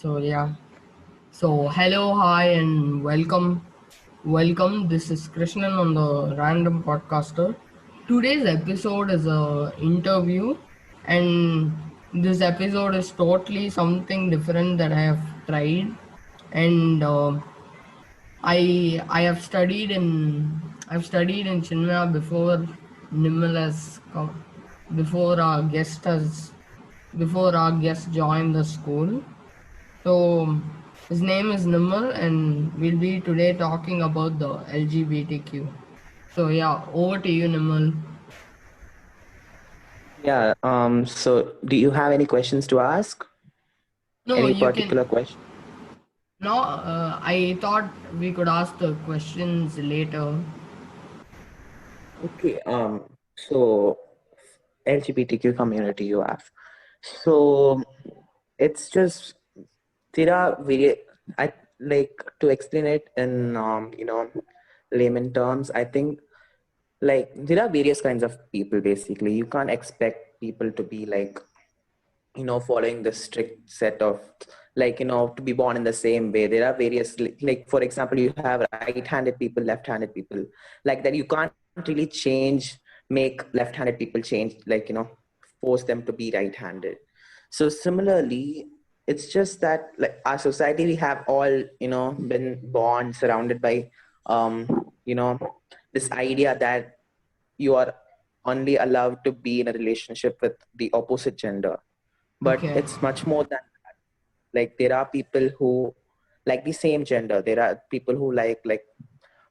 So yeah. So hello, hi, and welcome. Welcome. This is Krishnan on the Random Podcaster. Today's episode is a interview, and this episode is totally something different that I have tried, and I have studied in Chinmaya before Nimal has come, before our guest has before our guest joined the school. So his name is Nimal, and we'll be today talking about the LGBTQ. So yeah, over to you, Nimal. Yeah, so do you have any questions to ask? No, Any you can. particular question? No, I thought we could ask the questions later. Okay, so LGBTQ community you ask. So it's just there are very I like to explain it in layman terms. I think like there are various kinds of people basically. You can't expect people to be like following the strict set of to be born in the same way. There are various like for example you have right-handed people, left-handed people, like that. You can't really change, make left-handed people change, force them to be right-handed. So similarly, it's just that like our society, we have all been born surrounded by um you know this idea that you are only allowed to be in a relationship with the opposite gender, but Okay. it's much more than that. Like there are people who like the same gender, there are people who like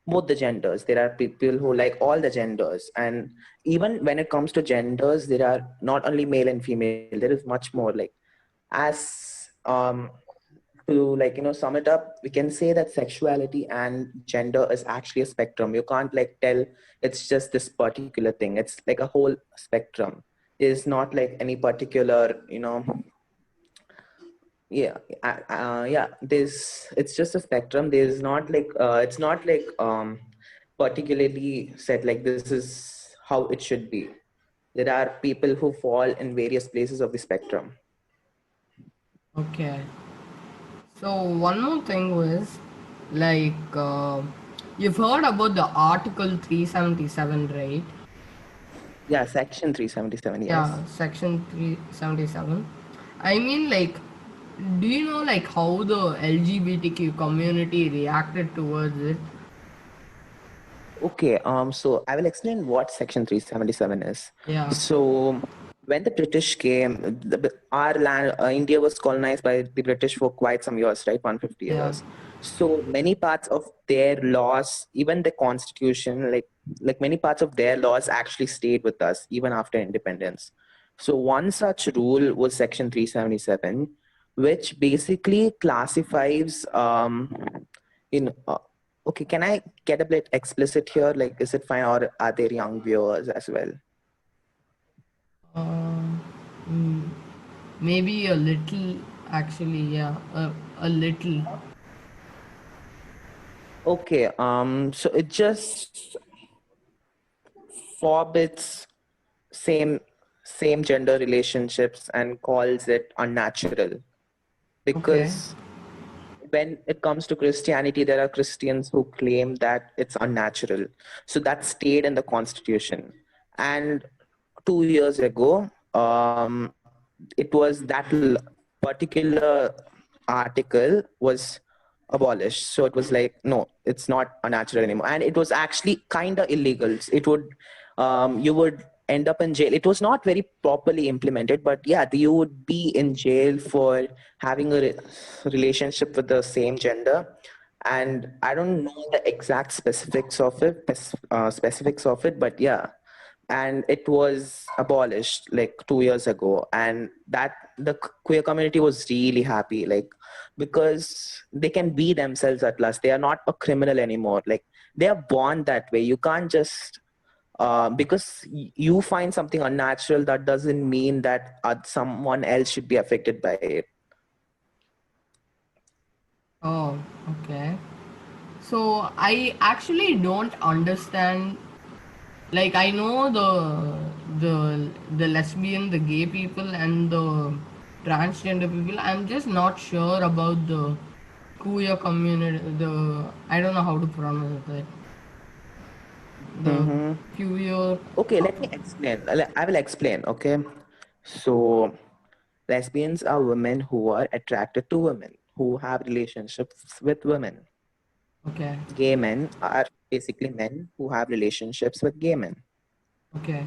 both the genders, there are people who like all the genders. And even when it comes to genders, there are not only male and female, there is much more. Like as to sum it up, we can say that sexuality and gender is actually a spectrum. You can't like tell it's just this particular thing. It's like a whole spectrum. It's not like any particular yeah yeah, there's it's just a spectrum. There's not like it's not like particularly said like this is how it should be. There are people who fall in various places of the spectrum. Okay. So one more thing was like you've heard about the Article 377, right? Yeah, section 377, yes. Yeah, Section 377. I mean, like, do you know like how the LGBTQ community reacted towards it? Okay, so I will explain what Section 377 is. Yeah. So, when the British came, our land, India was colonized by the British for quite some years, right? 150 Yeah. years. So many parts of their laws, even the constitution, like many parts of their laws actually stayed with us even after independence. So one such rule was Section 377, which basically classifies in okay, can I get a bit explicit here? Like, is it fine, or are there young viewers as well? Um, mm, Maybe a little, actually, yeah, a little. Okay, so it just forbids same same gender relationships and calls it unnatural, Okay. because when it comes to Christianity, there are Christians who claim that it's unnatural. So that stayed in the constitution. And 2 years ago, it was that particular article was abolished. So it was like, no, it's not unnatural anymore. And it was actually kind of illegal. It would, you would end up in jail. It was not very properly implemented, but yeah, you would be in jail for having a relationship with the same gender. And I don't know the exact specifics of it, but yeah, and it was abolished like 2 years ago. And that the queer community was really happy, like because they can be themselves at last. They are not a criminal anymore. Like they are born that way. You can't just because you find something unnatural, that doesn't mean that someone else should be affected by it. Oh, okay. So I actually don't understand. Like I know the lesbian, the gay people, and the transgender people. I'm just not sure about the queer community. The I don't know how to pronounce it. The Mm-hmm. queer. Okay, let me explain. I will explain. Okay, so lesbians are women who are attracted to women, who have relationships with women. Okay. Gay men are basically men who have relationships with gay men. Okay.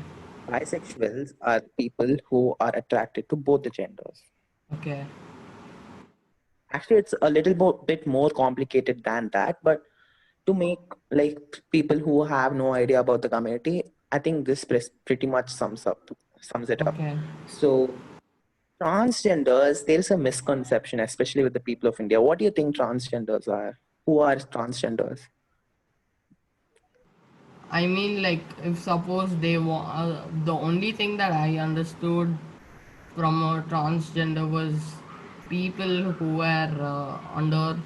Bisexuals are people who are attracted to both the genders. Okay. Actually, it's a little bit more complicated than that, but to make like people who have no idea about the community, I think this pretty much sums it up. Okay. So transgenders, there is a misconception, especially with the people of India. What do you think transgenders are? Who are transgenders? I mean, like, if suppose they want, the only thing that I understood from a transgender was people who were under,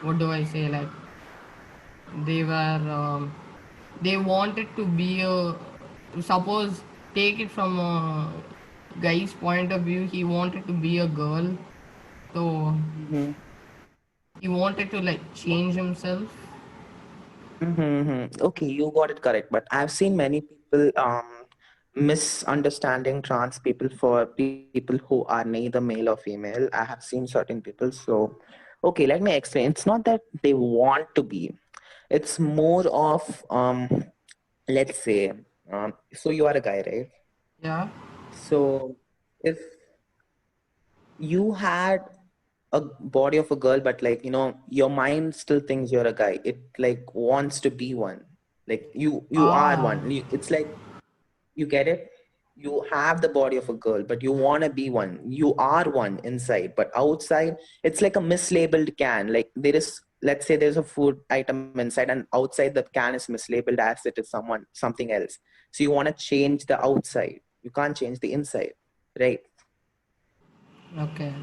what do I say, like, they were, they wanted to be a, suppose, take it from a guy's point of view, he wanted to be a girl, so Mm-hmm. he wanted to, like, change himself. Mm-hmm. Okay, you got it correct. But I've seen many people misunderstanding trans people for people who are neither male or female. I have seen certain people. So, okay, let me explain. It's not that they want to be. It's more of let's say, so you are a guy, right? Yeah. So if you had a body of a girl, but like your mind still thinks you're a guy, it like wants to be one, like you are Ah, one. It's like, you get it. You have the body of a girl, but you want to be one. You are one inside, but outside it's like a mislabeled can. Like there is, let's say there's a food item inside, and outside the can is mislabeled as it is something else. So you want to change the outside, you can't change the inside, right? okay.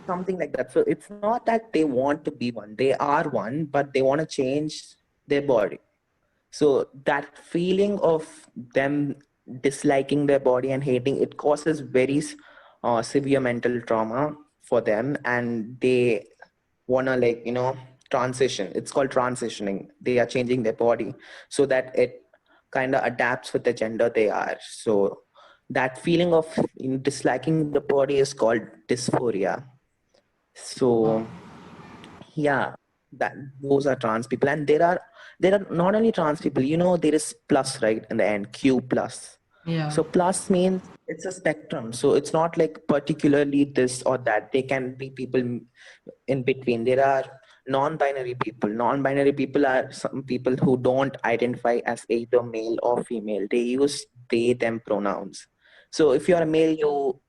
Something like that. So it's not that they want to be one, they are one, but they want to change their body. So that feeling of them disliking their body and hating it causes very severe mental trauma for them, and they wanna transition. It's called transitioning. They are changing their body so that it kind of adapts with the gender they are. So that feeling of disliking the body is called dysphoria. Ah, So yeah, that those are trans people, and there are not only trans people. There is plus right in the end, Q plus. yeah. So plus means it's a spectrum. So it's not like particularly this or that. They can be people in between. There are non-binary people. Non-binary people are some people who don't identify as either male or female. They use they them pronouns. So if you're a male, you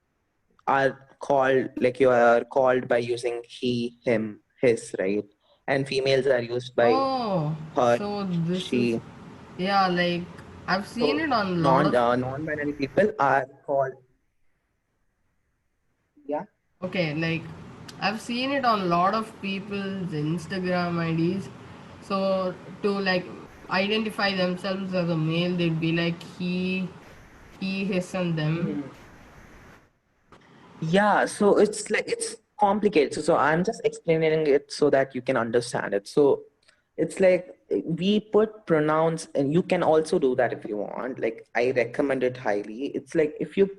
are called by using he, him, his, right? And females are used by Oh, her, so this is, she. yeah, like, I've seen So it on a lot of, non-binary people are called, yeah. okay, like, I've seen it on a lot of people's Instagram IDs. So, to, like, identify themselves as a male, they'd be like he, his, and them. Mhm. Yeah, so it's like it's complicated. So I'm just explaining it so that you can understand it. So it's like we put pronouns, and you can also do that if you want. Like I recommend it highly. It's like if you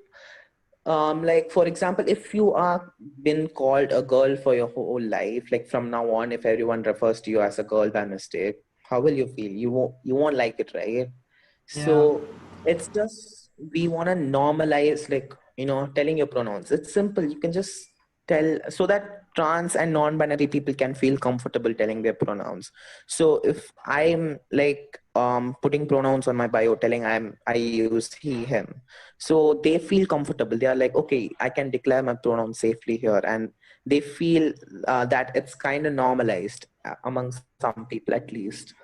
like for example, if you are been called a girl for your whole life, like from now on, if everyone refers to you as a girl by mistake, how will you feel? You won't like it, right? Yeah. So it's just we want to normalize, like telling your pronouns. It's simple. You can just tell so that trans and non-binary people can feel comfortable telling their pronouns. So if I'm like putting pronouns on my bio, telling I use he, him, so they feel comfortable. They are like, okay, I can declare my pronouns safely here, and they feel that it's kind of normalized among some people at least.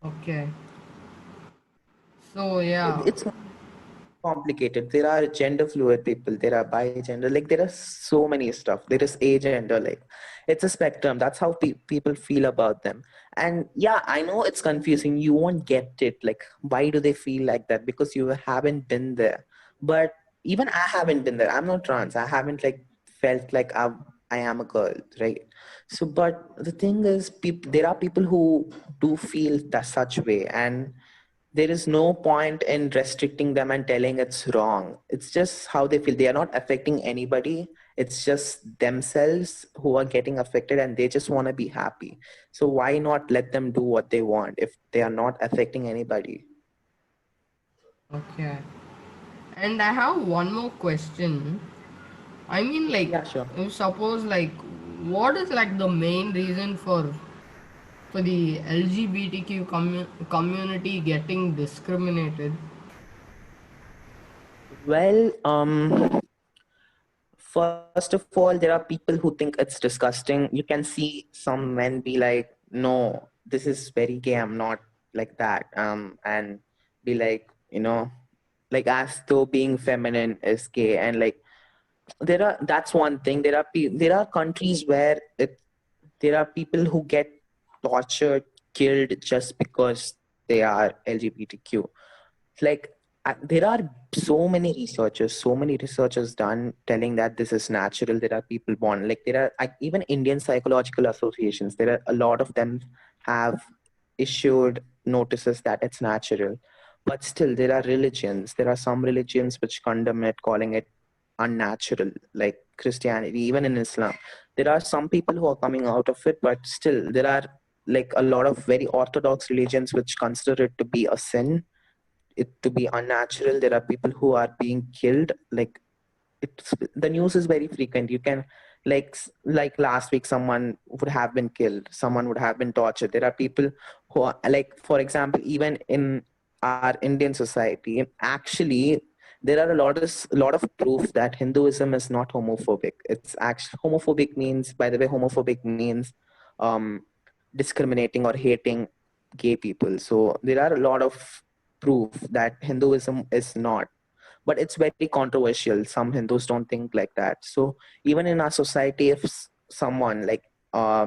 Okay. So, yeah. It's complicated. There are gender fluid people, there are bi-gender, like there are so many stuff. There is agender, like it's a spectrum. That's how people feel about them. And yeah, I know it's confusing. You won't get it. Like, why do they feel like that? Because you haven't been there. But even I haven't been there. I'm not trans. I haven't like felt like I am a girl, right? So, but the thing is, there are people who do feel that such way, and there is no point in restricting them and telling it's wrong. It's just how they feel. They are not affecting anybody. It's just themselves who are getting affected, and they just want to be happy. So why not let them do what they want if they are not affecting anybody? Okay. And I have one more question. I mean, like, Yeah, sure. if suppose, like, what is like the main reason for the LGBTQ community getting discriminated? Well, first of all, there are people who think it's disgusting. You can see some men be like, no, this is very gay. I'm not like that. And be like, like as though being feminine is gay. And like, that's one thing. There are countries where there are people who get tortured, killed just because they are LGBTQ. Like there are so many researchers done telling that this is natural. There are people born like there are even Indian psychological associations, there are a lot of them have issued notices that it's natural. But still there are religions, there are some religions which condemn it, calling it unnatural, like Christianity, even in Islam. There are some people who are coming out of it, but still there are like a lot of very orthodox religions which consider it to be a sin, it to be unnatural. There are people who are being killed. Like it's the news is very frequent. You can like last week, someone would have been killed. Someone would have been tortured. There are people who are like, for example, even in our Indian society, actually, there are a lot of proof that Hinduism is not homophobic. It's actually homophobic means, by the way, homophobic means um, discriminating or hating gay people. So there are a lot of proof that Hinduism is not, but it's very controversial. Some Hindus don't think like that. So even in our society, if someone like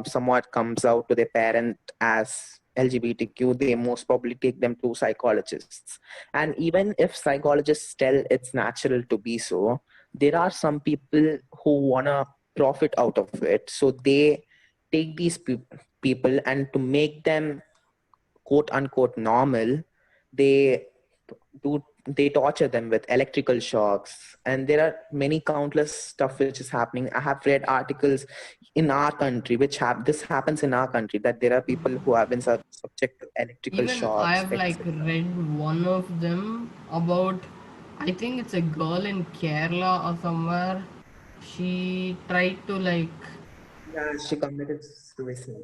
somewhat comes out to their parent as LGBTQ, they most probably take them to psychologists. And even if psychologists tell it's natural to be so, there are some people who wanna profit out of it. So they take these people, and to make them quote unquote normal, they they torture them with electrical shocks. And there are many countless stuff which is happening. I have read articles in our country which have this happens in our country, that there are people who have been subject to electrical Even I shocks, have like etc. read one of them about, I think it's a girl in Kerala or somewhere. She tried to like, Yeah, she committed suicide.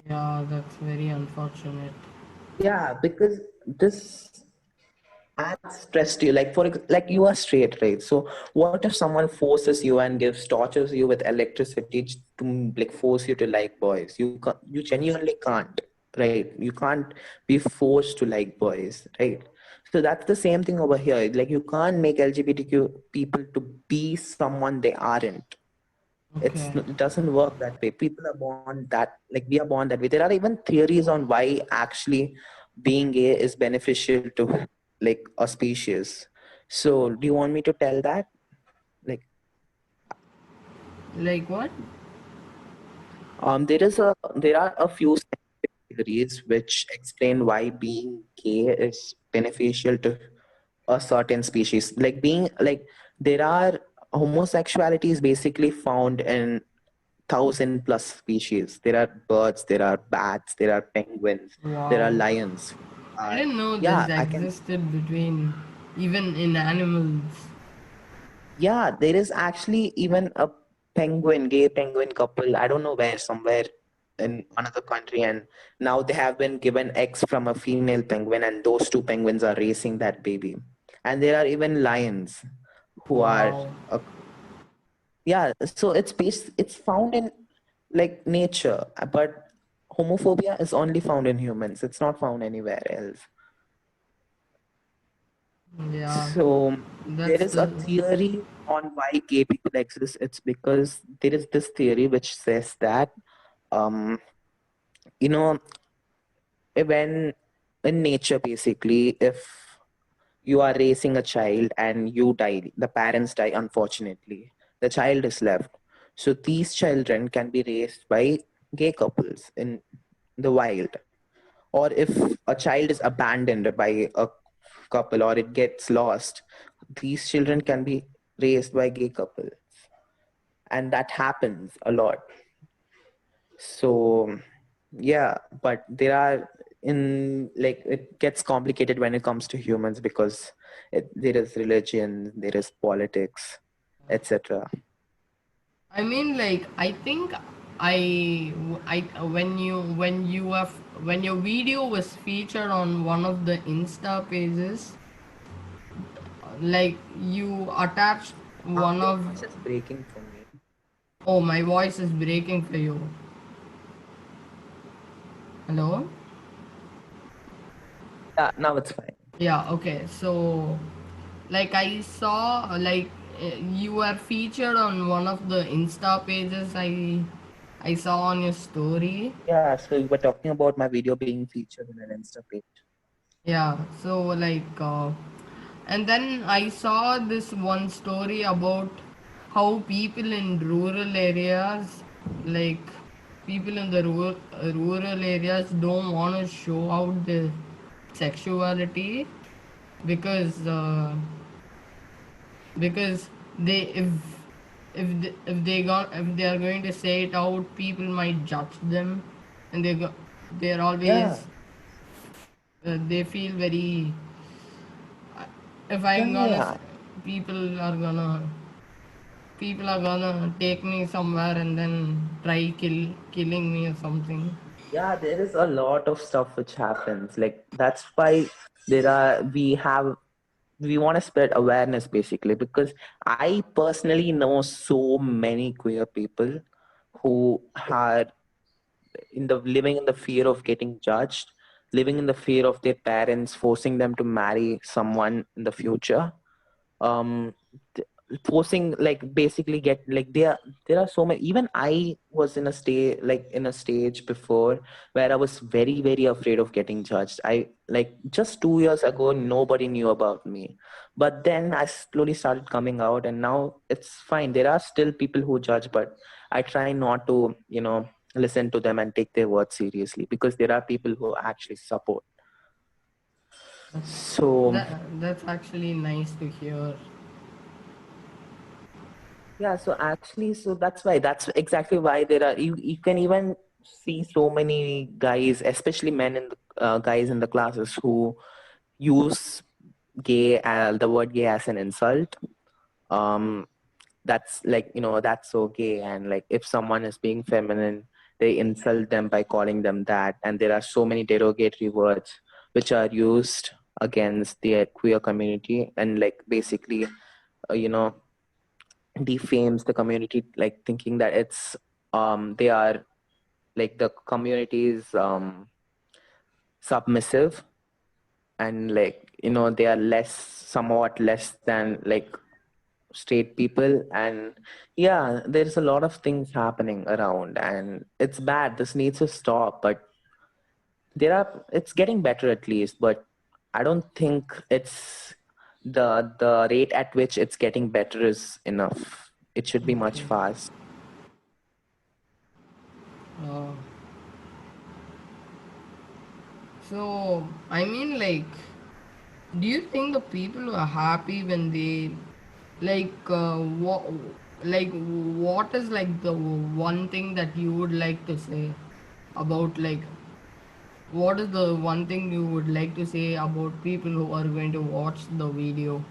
yeah, that's very unfortunate. Yeah, because this adds stress to you. Like like you are straight, right? So what if someone forces you and gives tortures you with electricity to like force you to like boys? You genuinely can't, right? You can't be forced to like boys, right? So that's the same thing over here. Like you can't make LGBTQ people to be someone they aren't. Okay. It doesn't work that way. People are born that, like we are born that way. There are even theories on why actually being gay is beneficial to like a species. So do you want me to tell that? Like Like what? there are a few scientific theories which explain why being gay is beneficial to a certain species. Like being like there are homosexuality is basically found in 1,000 plus species. There are birds, there are bats, there are penguins, there are Wow. lions. I didn't know this Yeah, I can. existed between even in animals. Yeah, there is actually even a gay penguin couple. I don't know where, somewhere in another country, and now they have been given eggs from a female penguin, and those two penguins are raising that baby. And there are even lions who are Wow. yeah. So it's found in like nature, but homophobia is only found in humans. It's not found anywhere else. Yeah. So there That's is a the theory on why gay people exist. It's because there is this theory which says that um you know when in nature, basically, if you are raising a child and you die, the parents die unfortunately, the child is left. So these children can be raised by gay couples in the wild. Or if a child is abandoned by a couple or it gets lost, these children can be raised by gay couple, and that happens a lot. So yeah, but there are, in like, it gets complicated when it comes to humans because there is religion, there is politics, etc. I mean, like, I think I when your video was featured on one of the Insta pages, like you attached one Your of. voice is breaking for me. Oh, my voice is breaking for you. Hello. Yeah, now it's fine. Yeah. Okay. So, like, I saw you were featured on one of the Insta pages. I saw on your story. Yeah, so you were talking about my video being featured in an Insta page. Yeah, so and then I saw this one story about how people in rural areas, like people in the rural areas, don't want to show out their sexuality because because they if they are going to say it out, people might judge them, and they're Yeah, always they feel very if yeah, I'm gonna yeah. people are gonna people are gonna take me somewhere and then killing me or something. Yeah, there is a lot of stuff which happens. Like that's why there are we want to spread awareness basically, because I personally know so many queer people who are in the living in the fear of getting judged, living in the fear of their parents forcing them to marry someone in the future. um Forcing, like, basically get like there are so many. Even I was in a stage before where I was very very afraid of getting judged. I, like, just 2 years ago nobody knew about me, but then I slowly started coming out and now it's fine. There are still people who judge, but I try not to, listen to them and take their words seriously, because there are people who actually support. That's So that's actually nice to hear. yeah, so actually, so that's exactly why there are, you can even see so many guys, especially men in the guys in the classes, who use the word gay as an insult. Um, that's like, that's so gay, and like if someone is being feminine, they insult them by calling them that, and there are so many derogatory words which are used against the queer community, and like basically, uh, you know defames the community, like thinking that it's they are, like, the community is submissive, and like, they are somewhat less than like straight people. And yeah, there's a lot of things happening around and it's bad. This needs to stop, but it's getting better at least, but I don't think it's the rate at which it's getting better is enough. It should be much Okay. fast. uh, so I mean, like, do you think the people are happy when they like like what is like the one thing that you would like to say about like what is the one thing you would like to say about people who are going to watch the video?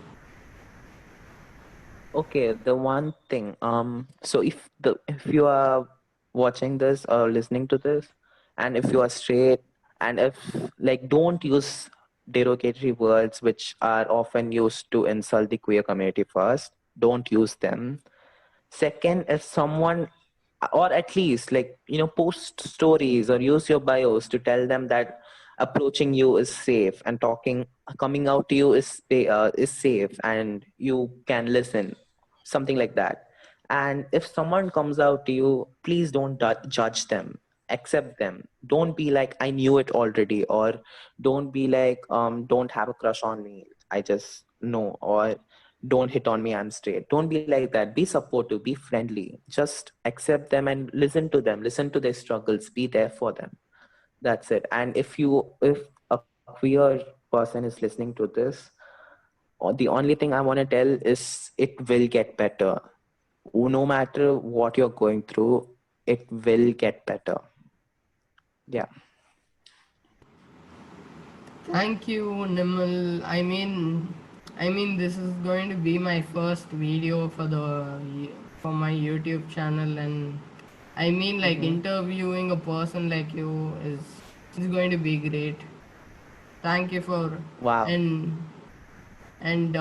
Okay, the one thing. So if you are watching this or listening to this, and if you are straight, and if, like, don't use derogatory words which are often used to insult the queer community first. Don't use them. Second, if someone, or at least, like, post stories or use your bios to tell them that approaching you is safe and coming out to you is safe and you can listen, something like that. And if someone comes out to you, please don't judge them. Accept them. Don't be like, I knew it already, or don't be like, don't have a crush on me. I just know, or don't hit on me, I'm straight. Don't be like that. Be supportive, be friendly. Just accept them and listen to them, listen to their struggles, be there for them. That's it. And if a queer person is listening to this, or the only thing I want to tell is it will get better. No matter what you're going through, it will get better. Yeah. Thank you, Nimal. I mean, this is going to be my first video for my YouTube channel, and I mean, like Mm-hmm. interviewing a person like you is going to be great. Thank you for Wow. and and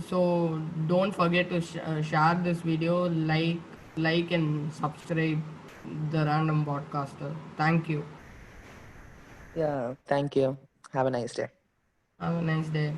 so don't forget to share this video, like and subscribe the Random Podcaster. Thank you. Yeah. Thank you. Have a nice day. Have a nice day.